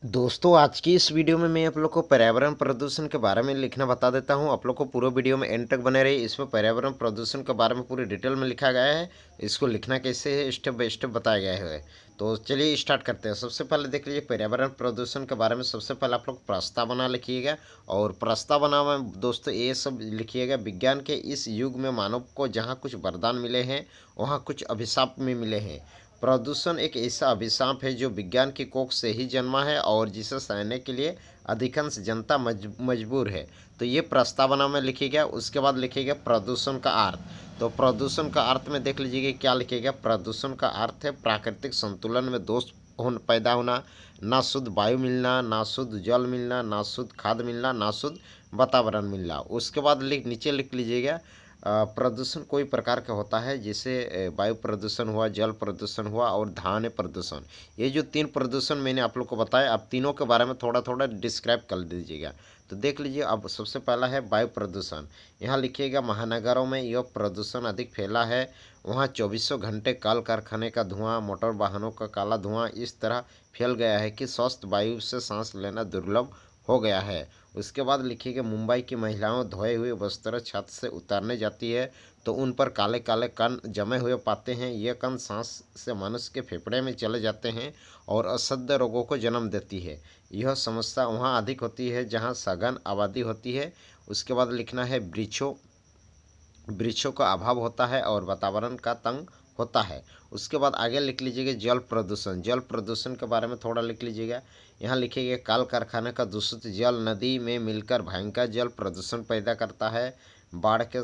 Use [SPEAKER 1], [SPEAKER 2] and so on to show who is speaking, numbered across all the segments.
[SPEAKER 1] दोस्तों, आज की इस वीडियो में मैं आप लोग को पर्यावरण प्रदूषण के बारे में लिखना बता देता हूं। आप लोग को पूरा वीडियो में एंड तक बने रहिए। इसमें पर्यावरण प्रदूषण के बारे में पूरी डिटेल में लिखा गया है। इसको लिखना कैसे है स्टेप बाय स्टेप बताया गया है। तो चलिए स्टार्ट करते हैं। सबसे पहले देख लीजिए पर्यावरण प्रदूषण के बारे में। सबसे पहले आप लोग प्रस्तावना लिखिएगा और प्रस्तावना में दोस्तों ये सब लिखिएगा। विज्ञान के इस युग में मानव को जहाँ कुछ वरदान मिले हैं वहाँ कुछ अभिशाप में मिले हैं। प्रदूषण एक ऐसा अभिशाप है जो विज्ञान की कोख से ही जन्मा है और जिसे सहने के लिए अधिकांश जनता मजबूर है। तो ये प्रस्तावना में लिखिएगा। उसके बाद लिखिएगा प्रदूषण का अर्थ। तो प्रदूषण का अर्थ में देख लीजिएगा क्या लिखिएगा। प्रदूषण का अर्थ है प्राकृतिक संतुलन में दोष पैदा होना, ना शुद्ध वायु मिलना, ना शुद्ध जल मिलना, ना शुद्ध खाद मिलना, ना शुद्ध वातावरण मिलना। उसके बाद नीचे लिख लीजिएगा प्रदूषण कोई प्रकार का होता है, जैसे वायु प्रदूषण हुआ, जल प्रदूषण हुआ और ध्वनि प्रदूषण। ये जो तीन प्रदूषण मैंने आप लोग को बताया, अब तीनों के बारे में थोड़ा थोड़ा डिस्क्राइब कर दीजिएगा। तो देख लीजिए, अब सबसे पहला है वायु प्रदूषण। यहाँ लिखिएगा महानगरों में यह प्रदूषण अधिक फैला है। वहाँ चौबीसों घंटे कल कारखाने का धुआं, मोटर वाहनों का काला धुआं इस तरह फैल गया है कि स्वस्थ वायु से सांस लेना दुर्लभ हो गया है। उसके बाद लिखिएगा मुंबई की महिलाओं धोए हुए वस्त्र छत से उतारने जाती है तो उन पर काले काले कण जमे हुए पाते हैं। ये कण सांस से मनुष्य के फेफड़े में चले जाते हैं और असह्य रोगों को जन्म देती है। यह समस्या वहाँ अधिक होती है जहाँ सघन आबादी होती है। उसके बाद लिखना है वृक्षों का अभाव होता है और वातावरण का तंग होता है। उसके बाद आगे लिख लीजिएगा जल प्रदूषण। जल प्रदूषण के बारे में थोड़ा लिख लीजिएगा। यहाँ लिखिएगा कल कारखाने का दूषित जल नदी में मिलकर भयंकर जल प्रदूषण पैदा करता है। बाढ़ के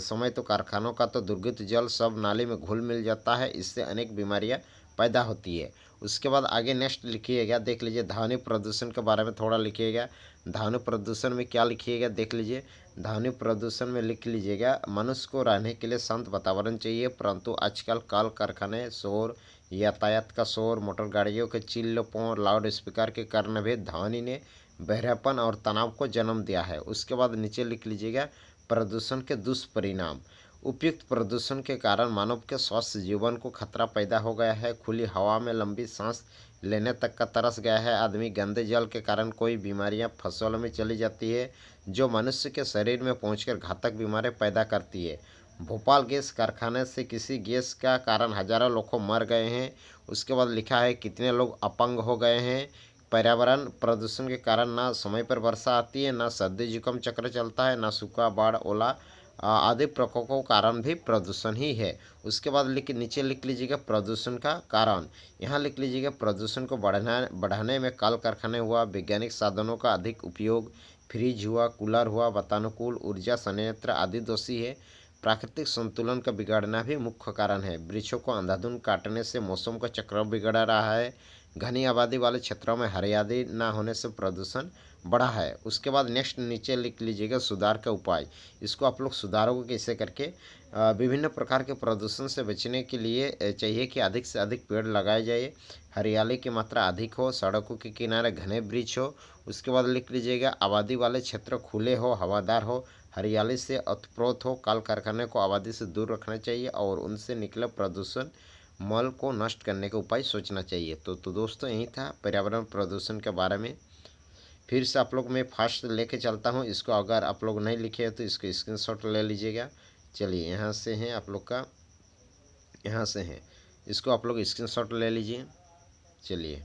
[SPEAKER 1] समय तो कारखानों का तो दुर्गंधित जल सब नाली में घुल मिल जाता है। इससे अनेक बीमारियाँ पैदा होती है। उसके बाद आगे नेक्स्ट लिखिएगा, देख लीजिए ध्वनि प्रदूषण के बारे में थोड़ा लिखिएगा। ध्वनि प्रदूषण में क्या लिखिएगा देख लीजिए। ध्वनि प्रदूषण में लिख लीजिएगा मनुष्य को रहने के लिए शांत वातावरण चाहिए, परंतु आजकल कल कारखाने शोर, यातायात का शोर, मोटर गाड़ियों के चिल्लों, लाउड स्पीकर के कारण भी ध्वनि ने बहरापन और तनाव को जन्म दिया है। उसके बाद नीचे लिख लीजिएगा प्रदूषण के दुष्परिणाम। उपयुक्त प्रदूषण के कारण मानव के स्वस्थ जीवन को खतरा पैदा हो गया है। खुली हवा में लंबी सांस लेने तक का तरस गया है। आदमी गंदे जल के कारण कोई बीमारियां फसलों में चली जाती है जो मनुष्य के शरीर में पहुंचकर घातक बीमारियां पैदा करती है। भोपाल गैस कारखाने से किसी गैस का कारण हजारों लोग मर गए हैं। उसके बाद लिखा है कितने लोग अपंग हो गए हैं। पर्यावरण प्रदूषण के कारण ना समय पर वर्षा आती है, ना सर्दी जुकाम चक्र चलता है, ना सूखा, बाढ़, ओला आदि प्रकोपों का कारण भी प्रदूषण ही है। उसके बाद नीचे लिख लीजिएगा प्रदूषण का कारण। यहाँ लिख लीजिएगा प्रदूषण को बढ़ाने में कल कारखाने हुआ, वैज्ञानिक साधनों का अधिक उपयोग, फ्रिज हुआ, कूलर हुआ, वातानुकूल ऊर्जा संयंत्र आदि दोषी है। प्राकृतिक संतुलन का बिगाड़ना भी मुख्य कारण है। वृक्षों को अंधाधुंध काटने से मौसम का चक्र बिगड़ रहा है। घनी आबादी वाले क्षेत्रों में हरियाली न होने से प्रदूषण बढ़ा है। उसके बाद नेक्स्ट नीचे लिख लीजिएगा सुधार का उपाय। इसको आप लोग सुधारोगे कैसे करके। विभिन्न प्रकार के प्रदूषण से बचने के लिए चाहिए कि अधिक से अधिक पेड़ लगाए जाए, हरियाली की मात्रा अधिक हो, सड़कों के किनारे घने वृक्ष हो। उसके बाद लिख लीजिएगा आबादी वाले क्षेत्र खुले हो, हवादार हो, हरियाली से ओतप्रोत हो। कल कारखाने को आबादी से दूर रखना चाहिए और उनसे निकले प्रदूषण मल को नष्ट करने का उपाय सोचना चाहिए। तो दोस्तों यही था पर्यावरण प्रदूषण के बारे में। फिर से आप लोग मैं फास्ट लेके चलता हूँ। इसको अगर आप लोग नहीं लिखे हो तो इसको स्क्रीनशॉट ले लीजिएगा। चलिए यहाँ से हैं आप लोग का, यहाँ से हैं, इसको आप लोग स्क्रीनशॉट ले लीजिए। चलिए।